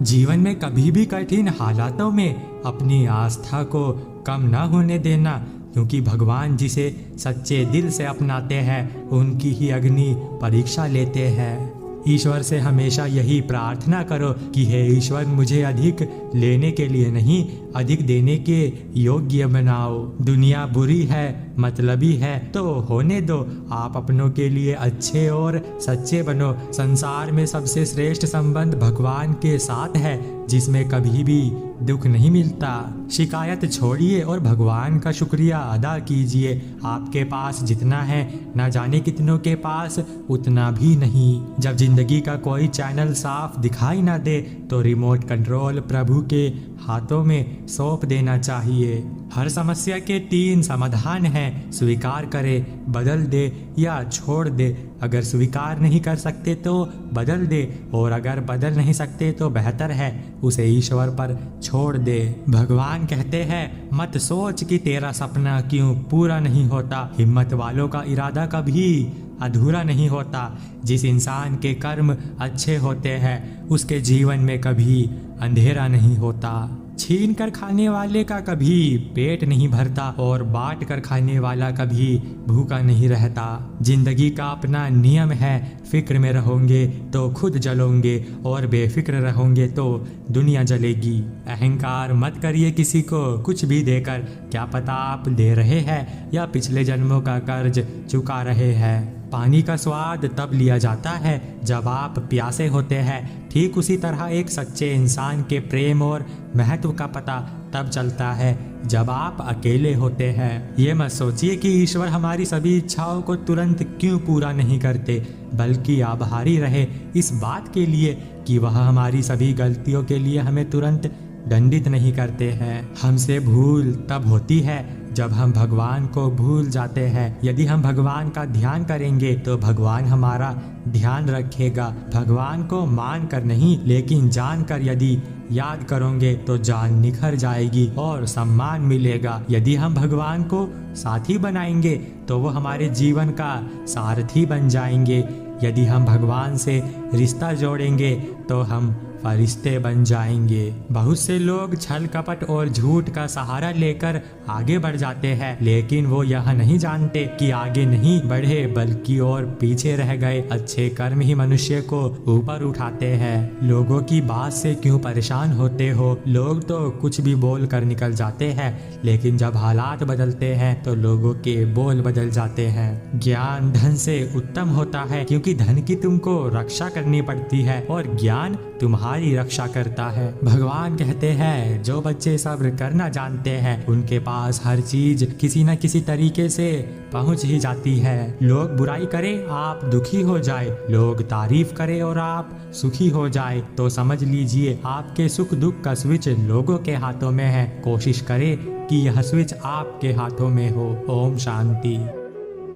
जीवन में कभी भी कठिन हालातों में अपनी आस्था को कम न होने देना, क्योंकि भगवान जिसे सच्चे दिल से अपनाते हैं उनकी ही अग्नि परीक्षा लेते हैं। ईश्वर से हमेशा यही प्रार्थना करो कि हे ईश्वर, मुझे अधिक लेने के लिए नहीं, अधिक देने के योग्य बनाओ। दुनिया बुरी है, मतलबी है तो होने दो, आप अपनों के लिए अच्छे और सच्चे बनो। संसार में सबसे श्रेष्ठ संबंध भगवान के साथ है, जिसमें कभी भी दुख नहीं मिलता। शिकायत छोड़िए और भगवान का शुक्रिया अदा कीजिए। आपके पास जितना है ना जाने कितनों के पास उतना भी नहीं। जब जिंदगी का कोई चैनल साफ दिखाई ना दे तो रिमोट कंट्रोल प्रभु के हाथों में सौंप देना चाहिए। हर समस्या के 3 समाधान हैं, स्वीकार करे, बदल दे या छोड़ दे। अगर स्वीकार नहीं कर सकते तो बदल दे, और अगर बदल नहीं सकते तो बेहतर है उसे ईश्वर पर छोड़ दे। भगवान कहते हैं, मत सोच कि तेरा सपना क्यों पूरा नहीं होता। हिम्मत वालों का इरादा कभी अधूरा नहीं होता। जिस इंसान के कर्म अच्छे होते हैं उसके जीवन में कभी अंधेरा नहीं होता। छीन कर खाने वाले का कभी पेट नहीं भरता और बांट कर खाने वाला कभी भूखा नहीं रहता। जिंदगी का अपना नियम है, फिक्र में रहोगे तो खुद जलोगे और बेफिक्र रहोगे तो दुनिया जलेगी। अहंकार मत करिए किसी को कुछ भी देकर, क्या पता आप दे रहे हैं या पिछले जन्मों का कर्ज चुका रहे हैं। पानी का स्वाद तब लिया जाता है जब आप प्यासे होते हैं, ठीक उसी तरह एक सच्चे इंसान के प्रेम और महत्व का पता तब चलता है जब आप अकेले होते हैं। ये मत सोचिए कि ईश्वर हमारी सभी इच्छाओं को तुरंत क्यों पूरा नहीं करते, बल्कि आभारी रहे इस बात के लिए कि वह हमारी सभी गलतियों के लिए हमें तुरंत दंडित नहीं करते हैं। हमसे भूल तब होती है जब हम भगवान को भूल जाते हैं। यदि हम भगवान का ध्यान करेंगे तो भगवान हमारा ध्यान रखेगा। भगवान को मान कर नहीं लेकिन जान कर यदि याद करोगे तो जान निखर जाएगी और सम्मान मिलेगा। यदि हम भगवान को साथी बनाएंगे तो वो हमारे जीवन का सारथी बन जाएंगे। यदि हम भगवान से रिश्ता जोड़ेंगे तो हम फरिश्ते बन जाएंगे। बहुत से लोग छल कपट और झूठ का सहारा लेकर आगे बढ़ जाते हैं, लेकिन वो यह नहीं जानते कि आगे नहीं बढ़े बल्कि और पीछे रह गए। अच्छे कर्म ही मनुष्य को ऊपर उठाते हैं। लोगों की बात से क्यों परेशान होते हो? लोग तो कुछ भी बोल कर निकल जाते हैं, लेकिन जब हालात बदलते हैं तो लोगों के बोल बदल जाते हैं। ज्ञान धन से उत्तम होता है, क्योंकि धन की तुमको रक्षा करनी पड़ती है और ज्ञान तुम्हारी रक्षा करता है। भगवान कहते हैं, जो बच्चे सब्र करना जानते हैं उनके पास हर चीज किसी न किसी तरीके से पहुंच ही जाती है। लोग बुराई करें आप दुखी हो जाए, लोग तारीफ करें और आप सुखी हो जाए, तो समझ लीजिए आपके सुख दुख का स्विच लोगों के हाथों में है। कोशिश करें कि यह स्विच आपके हाथों में हो। ओम शांति।